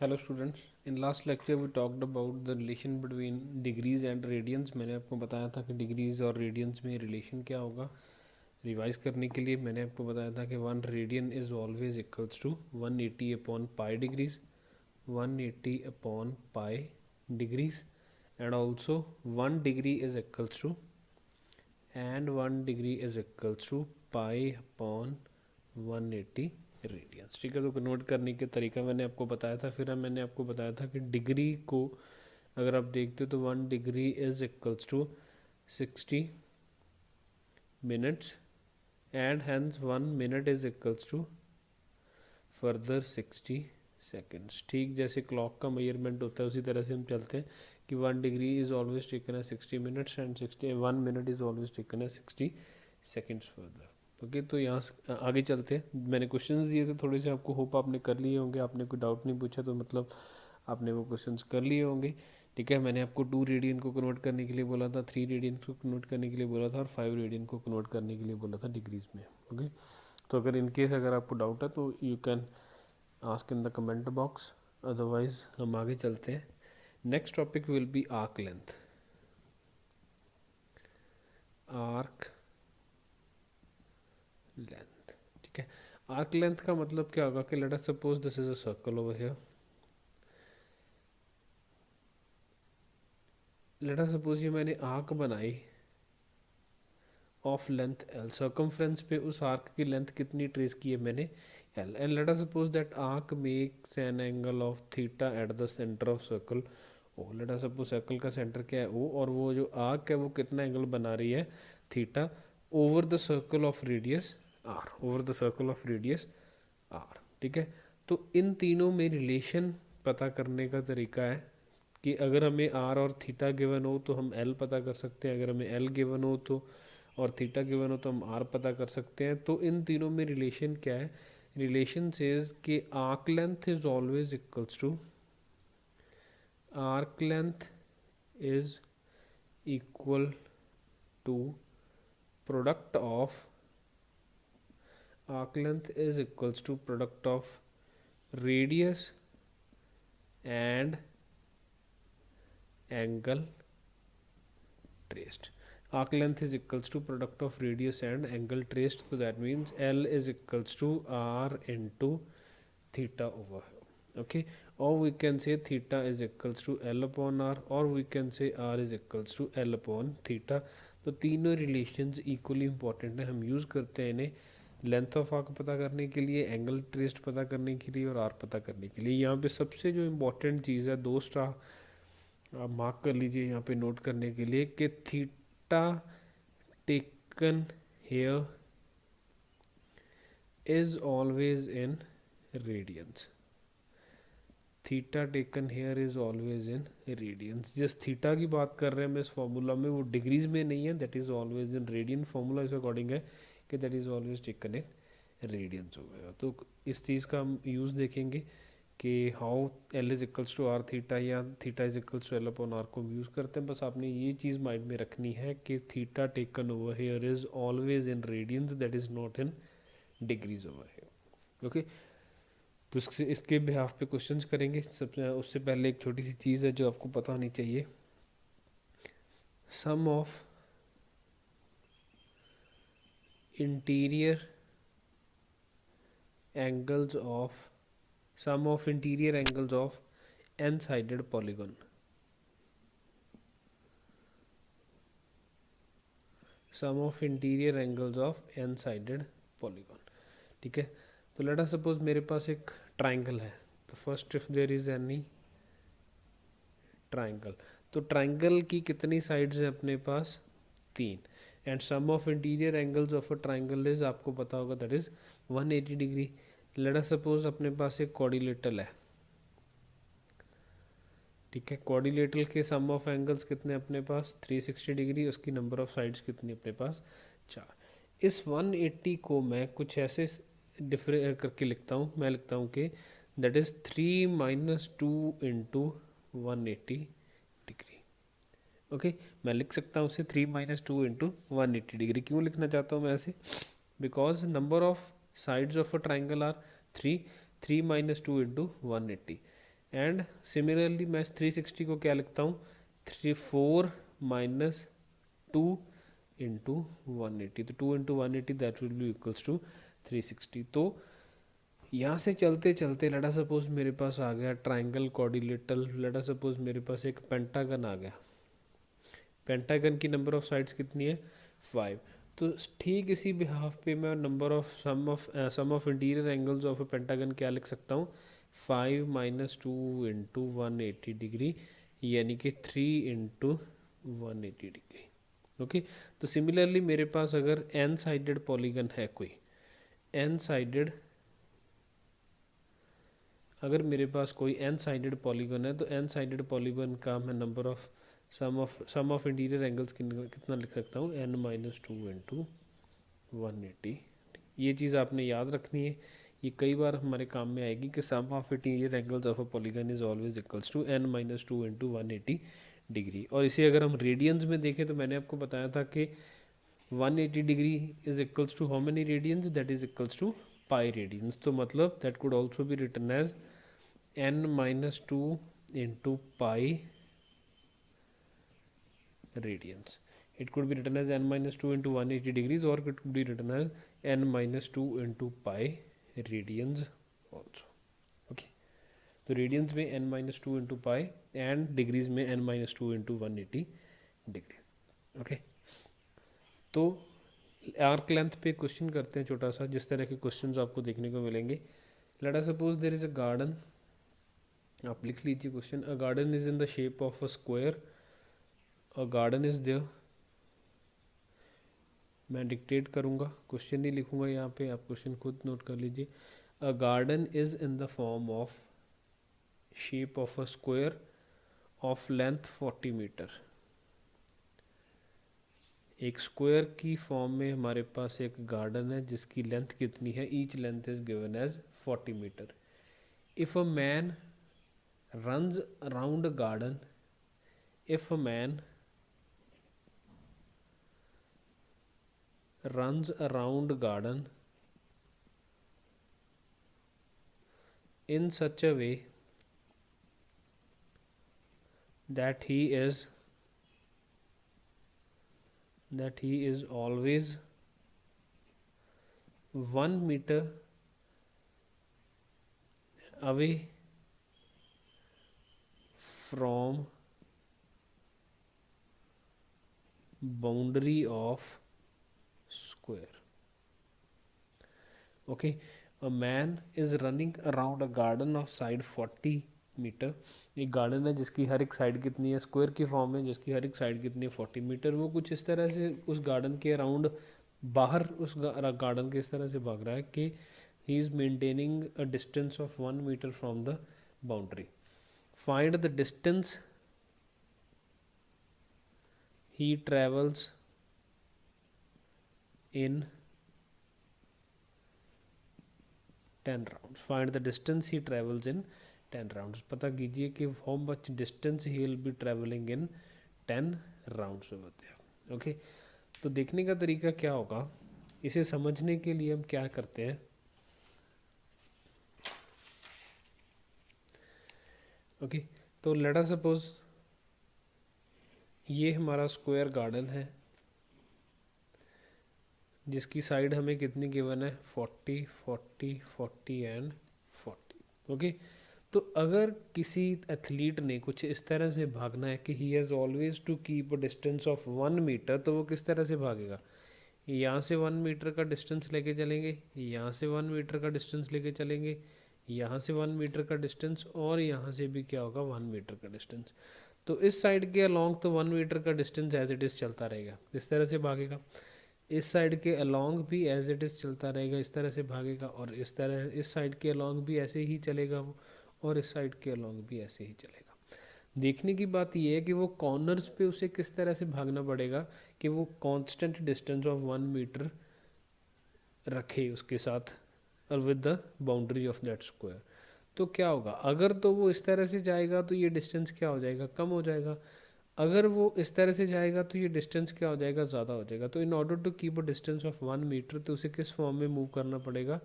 Hello students, in last lecture we talked about the relation between degrees and radians. मैंने आपको बताया था कि डिग्रीज और रेडियंस में रिलेशन क्या होगा। रिवाइज करने के लिए मैंने आपको बताया था कि 1 radian is always equals to 180 upon pi degrees, 180 upon pi degrees, and also 1 degree is equals to and 1 degree is equals to pi upon 180 radians. ठीक है, तो कन्वर्ट करने के तरीका मैंने आपको बताया था। फिर मैंने आपको बताया था कि डिग्री को अगर आप देखते हो तो 1 degree is equals to 60 minutes and hence 1 minute is equals to further 60 seconds. ठीक जैसे क्लॉक का मेजरमेंट होता है उसी तरह से हम चलते हैं कि 1 डिग्री इज ऑलवेज टेकन है 60 minutes and 1 minute is always taken है 60 सेकेंड्स फर्दर। ओके, तो यहाँ से आगे चलते हैं। मैंने क्वेश्चंस दिए थे थोड़े से, आपको होप आपने कर लिए होंगे। आपने कोई डाउट नहीं पूछा तो मतलब आपने वो क्वेश्चंस कर लिए होंगे। ठीक है, मैंने आपको 2 रेडियन को कन्वर्ट करने के लिए बोला था, 3 रेडियन को कन्वर्ट करने के लिए बोला था और 5 रेडियन को कन्वर्ट करने के लिए बोला था डिग्रीज में। ओके, तो अगर इनकेस अगर आपको डाउट है तो you can ask in the comment box, otherwise हम आगे चलते हैं। Next topic will be arc length. Arc length, ठीक है। आर्क लेंथ का मतलब क्या होगा कि late us suppose this is a circle over here. Late us suppose ये मैंने आर्क बनाई ऑफ लेंथ एल, सर्कमफ्रेंस पे उस आर्क की लेंथ कितनी ट्रेस की है मैंने, L, and let us suppose that arc makes an angle of theta at the centre of circle O. Let us suppose circle का सेंटर क्या है ओ, और वो जो आर्क है वो कितना एंगल बना रही है, theta, over the circle of radius R, over the circle of radius R. ठीक है, तो इन तीनों में रिलेशन पता करने का तरीका है कि अगर हमें आर और थीटा गिवन हो तो हम एल पता कर सकते हैं, अगर हमें एल गिवन हो तो और थीटा गिवन हो तो हम आर पता कर सकते हैं। तो इन तीनों में रिलेशन क्या है, रिलेशन सेज कि arc length is always equals to, arc length is equal to product of, arc length is equals to product of radius and angle traced. Arc length is equals to product of radius and angle traced, so that means L is equals to R into theta over here. Okay, or we can say theta is equals to L upon R, or we can say R is equals to L upon theta. तो तीनों relations equally important है, हम use करते हैं इन्हें length of arc पता करने के लिए, एंगल ट्रेस्ड पता करने के लिए और आर पता करने के लिए। यहाँ पे सबसे जो इम्पोर्टेंट चीज़ है, 2 स्टार आप मार्क कर लीजिए यहाँ पे नोट करने के लिए कि theta taken here is always in radiance, theta taken here is always in radiance. जिस थीटा की बात कर रहे हैं हम इस फॉर्मूला में वो डिग्रीज में नहीं है, that is always in radian. Formula इस अकॉर्डिंग है कि that is always taken in radiance हो गया। तो इस चीज़ का हम यूज़ देखेंगे कि how L is equals to R theta या theta is equals to L upon R को हम यूज़ करते हैं। बस आपने ये चीज़ माइंड में रखनी है कि theta taken over here is always in radians, that is not in degrees over here. Okay, तो इसके बिहाफ पे क्वेश्चंस करेंगे। सबसे उससे पहले एक छोटी सी चीज़ है जो आपको पता होनी चाहिए, sum of interior angles of, sum of interior angles of n-sided polygon, sum of interior angles of n-sided polygon। ठीक है, तो लेट अस सपोज मेरे पास एक ट्राइंगल है। तो first if there is any triangle, तो ट्राइंगल की कितनी साइड्स हैं अपने पास, 3, and sum of interior angles of a triangle is, आपको पता होगा, that is 180 degree. Let us suppose अपने पास एक क्वाड्रिलेटरल है। ठीक है, क्वाड्रिलेटरल के सम ऑफ एंगल्स कितने अपने पास, 360 डिग्री, उसकी नंबर ऑफ साइड्स कितनी अपने पास, 4। इस 180 को मैं कुछ ऐसे डिफरेंट करके लिखता हूँ, मैं लिखता हूँ कि that is 3 minus 2 into 180 degree. Okay, मैं लिख सकता हूँ उसे 3 माइनस 2 इंटू 180 डिग्री। क्यों लिखना चाहता हूँ मैं ऐसे, because number of sides of a triangle are 3, 3 minus 2 into 180। And similarly मैं 360 को क्या लिखता हूँ, 4 माइनस 2 इंटू 180, तो 2 into 180 that will be equals to 360। तो यहाँ से चलते चलते लेटा सपोज मेरे पास आ गया ट्राइंगल क्वाड्रिलेटरल, लेटा सपोज मेरे पास एक पेंटागन आ गया। पेंटागन की नंबर ऑफ साइड्स कितनी है, 5। तो ठीक इसी बिहाफ पे मैं number of sum of interior angles of a pentagon क्या लिख सकता हूँ, 5 माइनस 2 इंटू 180 डिग्री, यानी कि 3 इंटू 180 डिग्री। ओके, तो सिमिलरली मेरे पास अगर एन साइडेड पॉलीगन है कोई, एन साइडेड, अगर मेरे पास कोई एन साइडेड पॉलीगन है तो एन साइडेड पॉलीगन का मैं number of sum of interior angles कितना लिख सकता हूँ, एन माइनस 2 इंटू 180। ये चीज़ आपने याद रखनी है, ये कई बार हमारे काम में आएगी कि sum of interior angles of a polygon is always equals to N minus 2 into 180 degree. और इसे अगर हम रेडियंस में देखें तो मैंने आपको बताया था कि 180 degree is equals to how many radians, that is equals to pi radians. तो मतलब that could also be written as n minus 2 into pi radians. It could be written as n minus 2 into 180 degrees, or it could be written as n minus 2 into pi radians also. Okay, तो radians में n minus 2 into pi and degrees में n minus 2 into 180 degree. Okay, तो arc length पे question करते हैं छोटा सा, जिस तरह के क्वेश्चंस आपको देखने को मिलेंगे। Let us suppose there is a garden, आप लिख लीजिए question, a garden is in the shape of a square, a garden is there, मैं डिक्टेट करूँगा, क्वेश्चन नहीं लिखूँगा यहाँ पे, आप क्वेश्चन खुद नोट कर लीजिए। A garden is in the form of shape of a square of length 40 metre. एक स्क्वायर की फॉर्म में हमारे पास एक गार्डन है जिसकी लेंथ कितनी है, each length is given as 40 metre. If a man runs around a garden, if a man runs around a garden in such a way that he is always 1 meter away from boundary of square. Okay, a man is running around a garden of side 40 metre. एक garden है जिसकी हर एक side कितनी है, square की form में, जिसकी हर एक साइड कितनी है 40 मीटर। वो कुछ इस तरह से उस गार्डन के अराउंड बाहर उस गार्डन के इस तरह से भाग रहा है कि he is maintaining a distance of 1 metre from the boundary. Find the distance he travels in 10 rounds. Find the distance he travels in 10 rounds. पता कीजिए कि how much distance he will be traveling in 10 rounds over there. Okay, तो देखने का तरीका क्या होगा, इसे समझने के लिए हम क्या करते हैं। ओके, तो लेट अस सपोज ये हमारा स्क्वायर गार्डन है जिसकी साइड हमें कितनी गिवन है, 40 40 40 एंड 40। ओके, तो अगर किसी एथलीट ने कुछ इस तरह से भागना है कि he has always to keep a distance of 1 metre, तो वो किस तरह से भागेगा, यहाँ से 1 मीटर का डिस्टेंस लेके चलेंगे, यहाँ से 1 मीटर का डिस्टेंस लेके चलेंगे, यहाँ से 1 मीटर का डिस्टेंस, और यहाँ से भी क्या होगा 1 मीटर का डिस्टेंस। तो इस साइड के अलॉन्ग तो 1 मीटर का डिस्टेंस एज इट इज़ चलता रहेगा, इस तरह से भागेगा। इस साइड के अलॉन्ग भी एज इट इज़ चलता रहेगा, इस तरह से भागेगा, और इस तरह इस साइड के अलॉन्ग भी ऐसे ही चलेगा वो, और इस साइड के अलॉन्ग भी ऐसे ही चलेगा। देखने की बात यह है कि वो कॉर्नर्स पे उसे किस तरह से भागना पड़ेगा कि वो कांस्टेंट डिस्टेंस ऑफ 1 मीटर रखे उसके साथ और with the boundary of that square. तो क्या होगा, अगर तो वो इस तरह से जाएगा तो ये डिस्टेंस क्या हो जाएगा, कम हो जाएगा। अगर वो इस तरह से जाएगा तो ये डिस्टेंस क्या हो जाएगा, ज़्यादा हो जाएगा। तो in order to keep a distance of 1 metre, तो उसे किस फॉर्म में मूव करना पड़ेगा,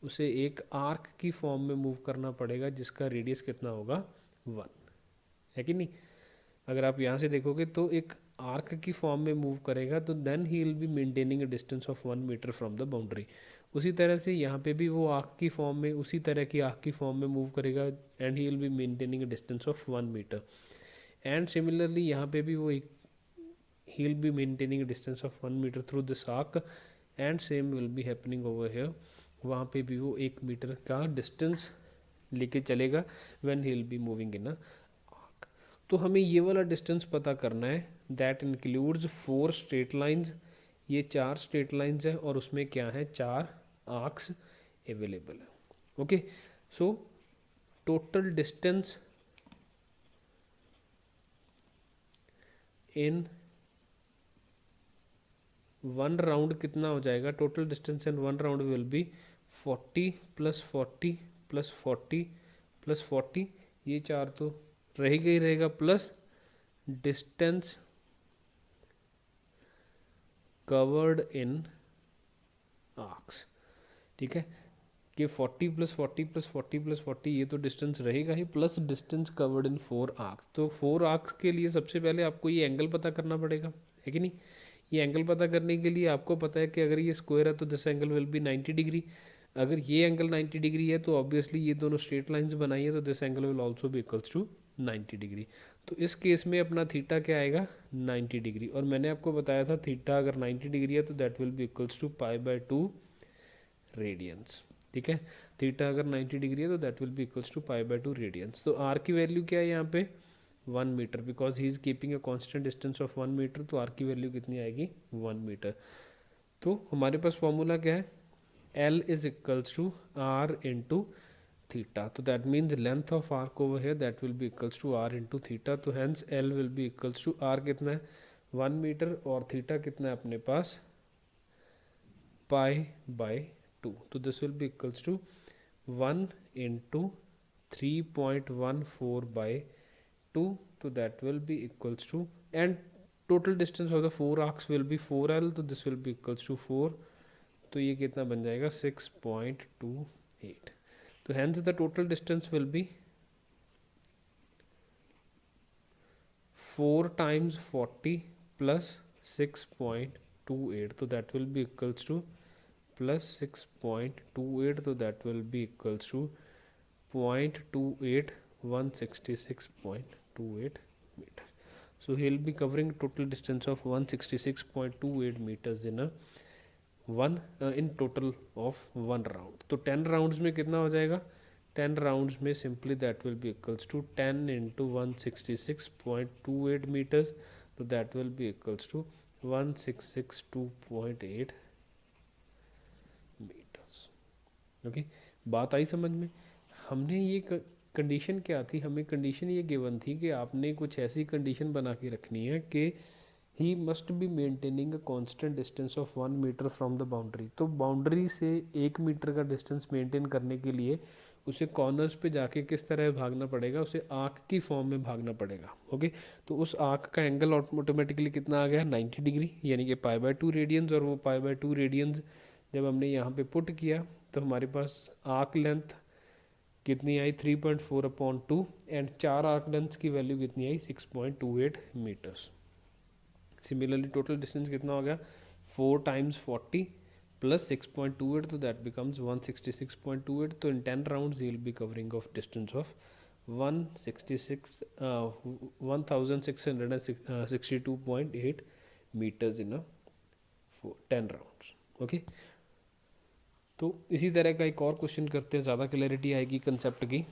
उसे एक आर्क की फॉर्म में मूव करना पड़ेगा जिसका रेडियस कितना होगा 1, है कि नहीं। अगर आप यहाँ से देखोगे तो एक आर्क की फॉर्म में मूव करेगा तो then he will be maintaining a distance of 1 metre from the boundary. उसी तरह से यहाँ पे भी वो आर्क की फॉर्म में, उसी तरह की आर्क की फॉर्म में मूव करेगा and he will be maintaining a distance of 1 metre. And similarly यहाँ पे भी वो एक he will be maintaining a distance of 1 meter through this arc and same will be happening over here। वहाँ पे भी वो 1 मीटर का डिस्टेंस लेके चलेगा when he will be moving in a arc। तो हमें ये वाला डिस्टेंस पता करना है that includes 4 straight lines। ये 4 स्ट्रेट लाइंस है और उसमें क्या है 4 आर्क्स अवेलेबल है। Okay, so total distance in one round कितना हो जाएगा, total distance in one round will be 40 + 40 + 40 + 40, ये 4 तो रहेगा ही रहेगा, प्लस डिस्टेंस कवर्ड इन आर्क्स। ठीक है कि 40 + 40 + 40 + 40 ये तो डिस्टेंस रहेगा ही, plus distance covered in 4 arcs. तो 4 आर्क्स के लिए सबसे पहले आपको ये एंगल पता करना पड़ेगा, है कि नहीं। ये एंगल पता करने के लिए आपको पता है कि अगर ये स्क्वायर है तो this angle will B 90 degree. अगर ये एंगल 90 डिग्री है तो ऑब्वियसली ये दोनों स्ट्रेट लाइंस बनाई है तो this angle will also be equals to 90 degree. तो इस केस में अपना थीटा क्या आएगा 90 डिग्री। और मैंने आपको बताया था थीटा अगर 90 डिग्री है तो that will be equals to π/2 radians. ठीक है, थीटा अगर 90 डिग्री है तो that will be equals to π/2 radians. तो आर की वैल्यू क्या है यहाँ पे 1 metre, because he is keeping a constant distance of 1 metre. तो आर की वैल्यू कितनी आएगी 1 मीटर। तो हमारे पास फॉर्मूला क्या है L is equals to R into theta. तो that means length of arc over here that will be equals to R into theta. तो hence L will be equals to R कितना है 1 metre और theta कितना है अपने पास π/2। तो this will be equals to 1 into 3.14/2। तो that will be equals to, and total distance of the 4 arcs will be 4L, तो this will be equals to 4। तो ये कितना बन जाएगा 6.28। तो hence the total distance will be 4 times 40 plus 6.28। तो that will be equals to plus 6.28। तो that will be equals to 0.28 166.28 meter। So he will be covering total distance of 166.28 meters in a in total of 1 round। तो 10 rounds में कितना हो जाएगा 10 rounds में simply that will be equals to 10 into 166.28 meters। तो that will be equals to 1662.8 meters। Okay, बात आई समझ में। हमने ये कंडीशन क्या थी, हमें कंडीशन ये गिवन थी कि आपने कुछ ऐसी कंडीशन बना के रखनी है कि he must be maintaining a constant distance of 1 metre from the boundary. तो बाउंड्री से 1 मीटर का डिस्टेंस मेंटेन करने के लिए उसे कॉर्नर्स पे जाके किस तरह भागना पड़ेगा, उसे आर्क की फॉर्म में भागना पड़ेगा। ओके, तो उस आर्क का एंगल ऑटोमेटिकली कितना आ गया 90 डिग्री, यानी कि π/2 रेडियंस। और वो π/2 रेडियंस जब हमने यहाँ पे पुट किया तो हमारे पास आर्क लेंथ कितनी आई 3.4/2 एंड 4 आर्क लेंथ की वैल्यू कितनी आई 6.28 मीटर्स। सिमिलरली टोटल डिस्टेंस कितना हो गया 4 times 40 plus 6.28, तो दैट बिकम्स 166.28। तो in 10 rounds he will be covering of distance of 1662.8 metres in 10 rounds. Okay, तो इसी तरह का एक और क्वेश्चन करते हैं, ज़्यादा क्लैरिटी आएगी कंसेप्ट की।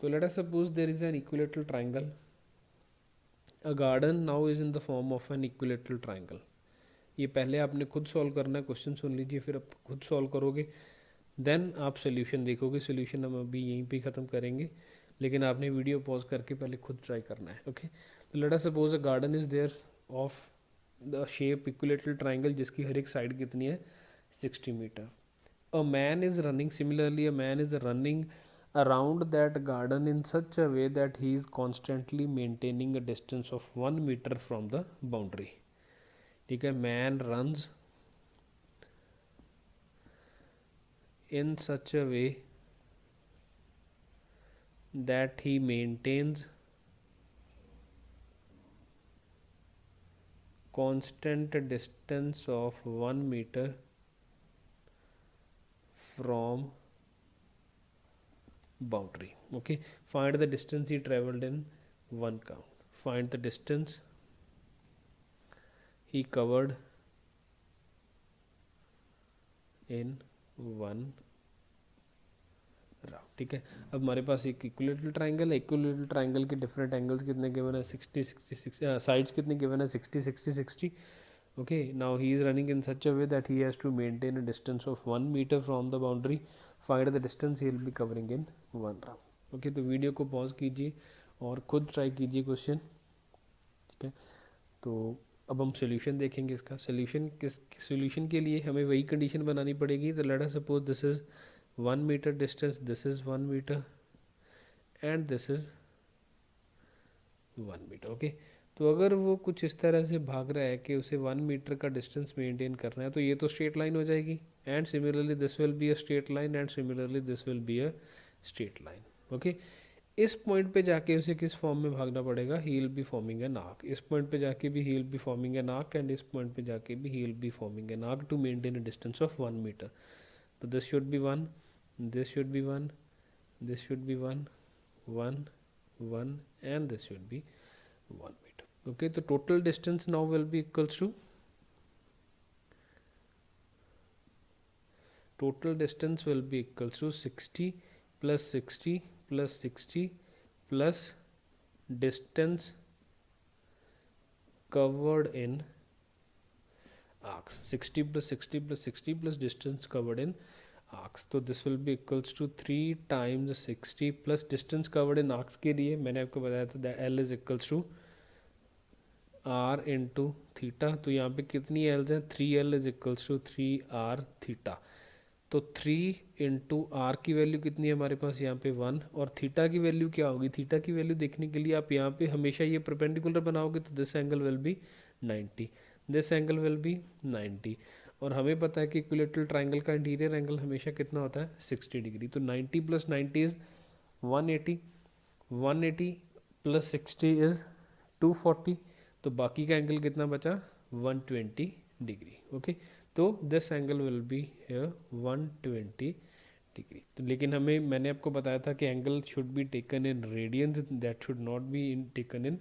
तो let us suppose there is an equilateral triangle, a garden now is in the form of an equilateral triangle. ये पहले आपने खुद सॉल्व करना है, क्वेश्चन सुन लीजिए फिर आप खुद सॉल्व करोगे, देन आप सोल्यूशन देखोगे। सोल्यूशन हम अभी यहीं पे ख़त्म करेंगे, लेकिन आपने वीडियो पॉज करके पहले खुद ट्राई करना है। ओके, तो let us suppose a garden is there of the shape equilateral triangle जिसकी हर एक साइड कितनी है 60 metre. a man is running, similarly a man is running around that garden in such a way that he is constantly maintaining a distance of 1 meter from the boundary. ठीक है, man runs in such a way that he maintains constant distance of 1 meter from boundary. Okay, find the distance he traveled in one count. Find the distance he covered in one round. ठीक है, अब हमारे पास एक equilateral triangle है. Equilateral triangle के different angles कितने given है, 60 साइड्स कितने गिवन है, 60 okay. Now he is running in such a way that he has to maintain a distance of 1 metre from the boundary. Find the distance he will be covering in one round. ओके, तो video को pause कीजिए और खुद try कीजिए question. ठीक है, तो अब हम सोल्यूशन देखेंगे. इसका सोल्यूशन के लिए हमें वही कंडीशन बनानी पड़ेगी. तो let us suppose this is 1 meter distance, this is 1 meter and this is 1 meter. Okay, तो अगर वो कुछ इस तरह से भाग रहा है कि उसे 1 मीटर का डिस्टेंस मेंटेन करना है, तो ये तो स्ट्रेट लाइन हो जाएगी. And similarly this will be a straight line and similarly this will be a straight line. Okay, इस पॉइंट पे जाके उसे किस फॉर्म में भागना पड़ेगा, he will be forming an arc. इस पॉइंट पे जाके भी he will be forming an arc and इस पॉइंट पे जाके भी he will be forming an arc to maintain a distance of 1 metre. तो this should be 1, this should be 1, this should be 1, 1, 1 and this should be 1 meter. Okay, the total distance now will be equals to, total distance will be equals to 60 plus 60 plus 60 plus distance covered in arcs. 60 plus 60 plus 60 plus distance covered in arcs. तो this will be equals to 3 times 60 plus distance covered in arcs के लिए मैंने आपको बताया था that L is equals to R into theta. तो यहाँ पे कितनी L's हैं, 3L is equals to 3R theta. तो 3 इंटू आर की वैल्यू कितनी है हमारे पास यहाँ पे 1, और थीटा की वैल्यू क्या होगी. थीटा की वैल्यू देखने के लिए आप यहाँ पे हमेशा ये परपेंडिकुलर बनाओगे तो this angle will B 90, this angle will B 90. और हमें पता है कि इक्विलेटरल ट्राइंगल का इंटीरियर एंगल हमेशा कितना होता है, 60 डिग्री. तो 90 प्लस 90 इज़ 180, 180 प्लस 60 इज़ 240. तो बाकी का एंगल कितना बचा, 120 डिग्री. ओके, तो this angle will be here 120 degree. तो लेकिन हमें, मैंने आपको बताया था कि angle should be taken in radians, that should not be taken in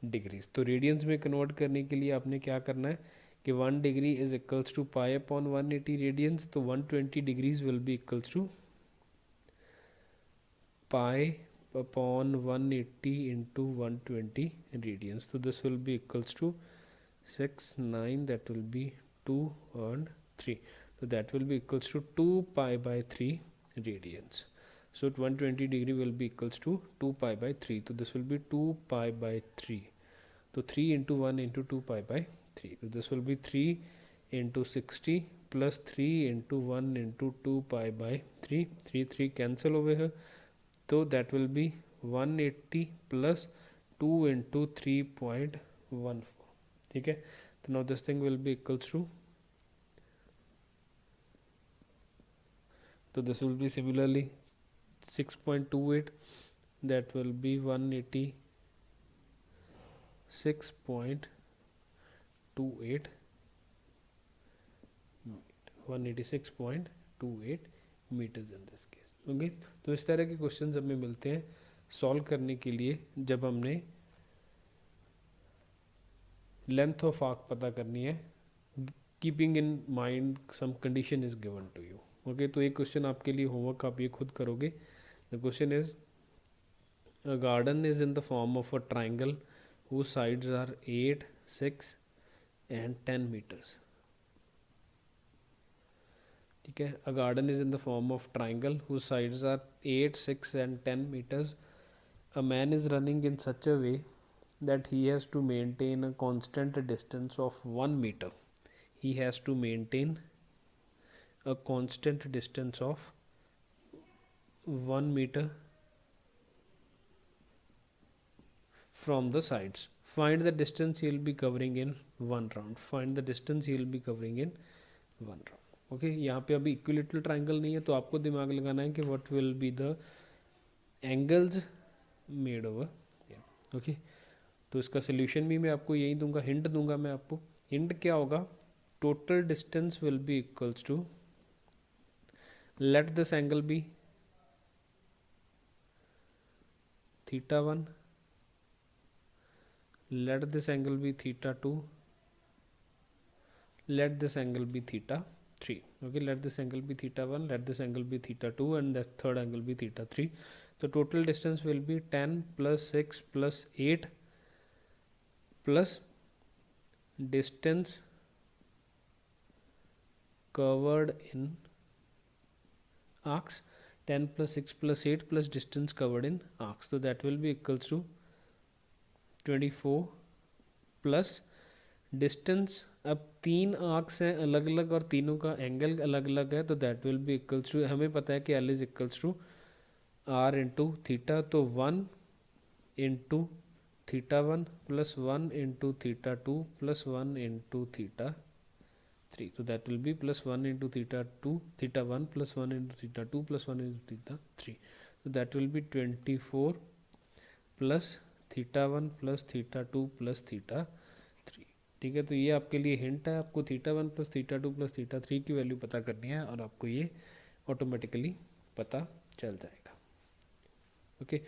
degrees. तो रेडियंस में कन्वर्ट करने के लिए आपने क्या करना है कि 1 degree is equals to pi upon 180 radians. तो 120 degrees will be equals to pi upon 180 into 120 radians. So this will be equals to 6, 9, that will be 2 and 3. So that will be equals to 2 pi by 3 radians. So 120 degree will be equals to 2 pi by 3. So this will be 2 pi by 3. So 3 into 1 into 2 pi by 3. So this will be 3 into 60 plus 3 into 1 into 2 pi by 3. 3 cancel over here. तो that will be 180 plus 2 into 3.14. ठीक है, तो now this thing will be equals to, so this will be similarly 6.28, that will be 186.28 186.28 meters in this case. Okay, तो इस तरह के questions हमें मिलते हैं सॉल्व करने के लिए जब हमने लेंथ ऑफ आर्क पता करनी है, keeping in mind some condition is given to you. Okay, तो एक क्वेश्चन आपके लिए होमवर्क आप ये खुद करोगे. The question is, a garden is in the form of a triangle whose sides are 8, 6 and 10 meters. ठीक है, a garden is in the form of triangle whose sides are 8, 6 and 10 meters. A man is running in such a way that he has to maintain a constant distance of 1 meter. He has to maintain a constant distance of 1 meter from the sides. Find the distance he will be covering in one round. Find the distance he will be covering in one round. Okay यहाँ पे अभी equilateral triangle नहीं है तो आपको दिमाग लगाना है कि what will be the angles made over. Okay तो इसका सोल्यूशन भी मैं आपको यही दूंगा, हिंट दूंगा मैं आपको। हिंट क्या होगा, total distance will be equals to, let this angle be theta 1, let this angle be theta 2, let this angle be theta 3. Okay, let this angle be theta 1, let this angle be theta 2, and the third angle be theta 3. So total distance will be 10 plus 6 plus 8 plus distance covered in arcs, 10 plus 6 plus 8 plus distance covered in arcs. So that will be equals to 24 plus distance. अब 3 arcs हैं अलग अलग और तीनों का angle अलग अलग है, तो that will be equals to, हमें पता है कि L is equals to R into theta, तो 1 into theta 1 plus 1 into theta 2 plus 1 into theta 3, तो that will be plus 1 into theta 2 theta 1 plus 1 into theta 2 plus 1 into theta 3, तो that will be 24 plus theta 1 plus theta 2 plus theta 3। ठीक है, तो ये आपके लिए hint है, आपको theta 1 plus theta 2 plus theta 3 की वैल्यू पता करनी है और आपको ये ऑटोमेटिकली पता चल जाएगा। ओके,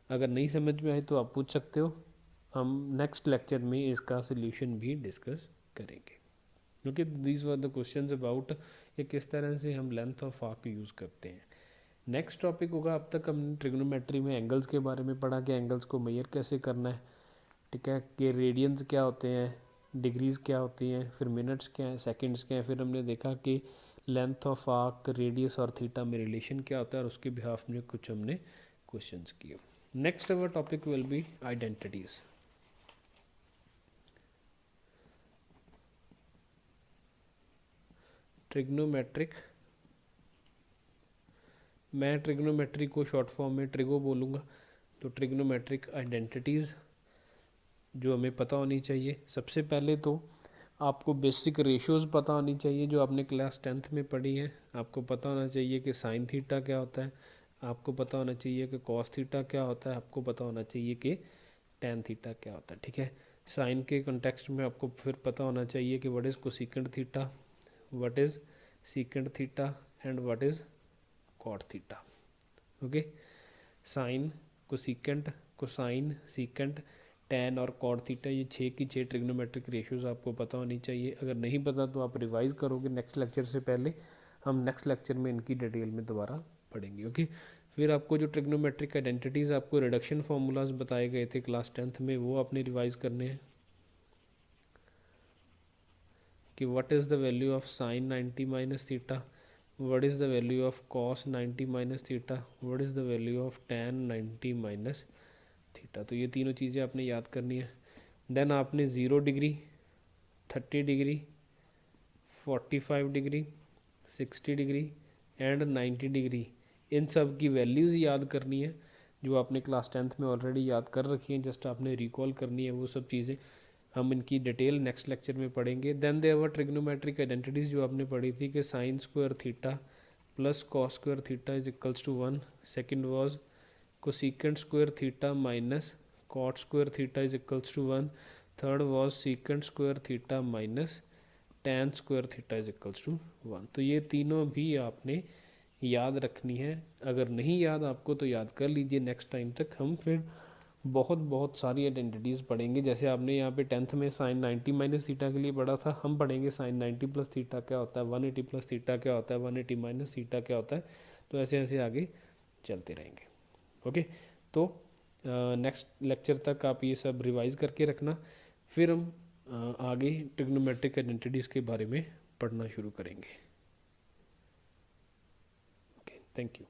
अगर नहीं समझ में आए तो आप पूछ सकते हो, हम नेक्स्ट लेक्चर में इसका सोल्यूशन भी डिस्कस करेंगे। क्योंकि these were the questions about ये किस तरह से हम लेंथ ऑफ आर्क यूज़ करते हैं। नेक्स्ट टॉपिक होगा, अब तक हमने ट्रिग्नोमेट्री में एंगल्स के बारे में पढ़ा कि एंगल्स को मेजर कैसे करना है। ठीक है, कि रेडियंस क्या होते हैं, डिग्रीज़ क्या होती हैं, फिर मिनट्स क्या हैं, सेकंड्स क्या हैं, फिर हमने देखा कि लेंथ ऑफ आर्क, रेडियस और थीटा में रिलेशन क्या होता है, और उसके बिहाफ में कुछ हमने क्वेश्चंस किए। Next our topic will be identities. Trigonometric, मैं ट्रिग्नोमेट्री को शॉर्ट फॉर्म में ट्रिगो बोलूँगा। तो ट्रिग्नोमेट्रिक आइडेंटिटीज़ जो हमें पता होनी चाहिए, सबसे पहले तो आपको बेसिक रेशियोज़ पता होनी चाहिए जो आपने क्लास 10th में पढ़ी है। आपको पता होना चाहिए कि साइन थीटा क्या होता है, आपको पता होना चाहिए कि कॉस थीटा क्या होता है, आपको पता होना चाहिए कि टेन थीटा क्या होता है। ठीक है, साइन के कॉन्टेक्स्ट में आपको फिर पता होना चाहिए कि what is cosecant theta, what is secant theta and what is cot theta. Okay, sine, cosecant, cosine, secant, tan और कॉट थीटा, ये 6 की 6 ट्रिग्नोमेट्रिक रेशियोज आपको पता होनी चाहिए। अगर नहीं पता तो आप रिवाइज करोगे नेक्स्ट लेक्चर से पहले, हम नेक्स्ट लेक्चर में इनकी डिटेल में दोबारा पढ़ेंगे। ओके, फिर आपको जो ट्रिग्नोमेट्रिक आइडेंटिटीज़, आपको रिडक्शन फार्मूलाज बताए गए थे क्लास 10th में, वो आपने रिवाइज करने हैं कि what is the value of sine 90 minus theta, what is the value of cos 90 minus theta, what is the value of tan 90 minus theta। तो ये तीनों चीज़ें आपने याद करनी है। देन आपने 0 degree, 30 degree, 45 degree, 60 degree and 90 degree, इन सब की वैल्यूज़ याद करनी है जो आपने क्लास 10th में ऑलरेडी याद कर रखी हैं, जस्ट आपने रिकॉल करनी है वो सब चीज़ें। हम इनकी डिटेल नेक्स्ट लेक्चर में पढ़ेंगे। Then there were trigonometric identities जो आपने पढ़ी थी कि sine square theta plus cos square theta is equals to 1, second was cosecant square theta minus cot square theta is equals to 1, third was secant square theta minus tan square theta is equals to 1। तो ये तीनों भी आपने याद रखनी है। अगर नहीं याद आपको तो याद कर लीजिए, नेक्स्ट टाइम तक हम फिर बहुत सारी आइडेंटिटीज़ पढ़ेंगे। जैसे आपने यहाँ पे 10th में साइन 90 माइनस थीटा के लिए पढ़ा था, हम पढ़ेंगे साइन 90 प्लस थीटा क्या होता है, 180 प्लस थीटा क्या होता है, 180 माइनस थीटा क्या होता है। तो ऐसे ऐसे आगे चलते रहेंगे। ओके, तो नेक्स्ट लेक्चर तक आप ये सब रिवाइज करके रखना, फिर हम आगे ट्रिग्नोमेट्रिक आइडेंटिटीज़ के बारे में पढ़ना शुरू करेंगे। Okay, thank you.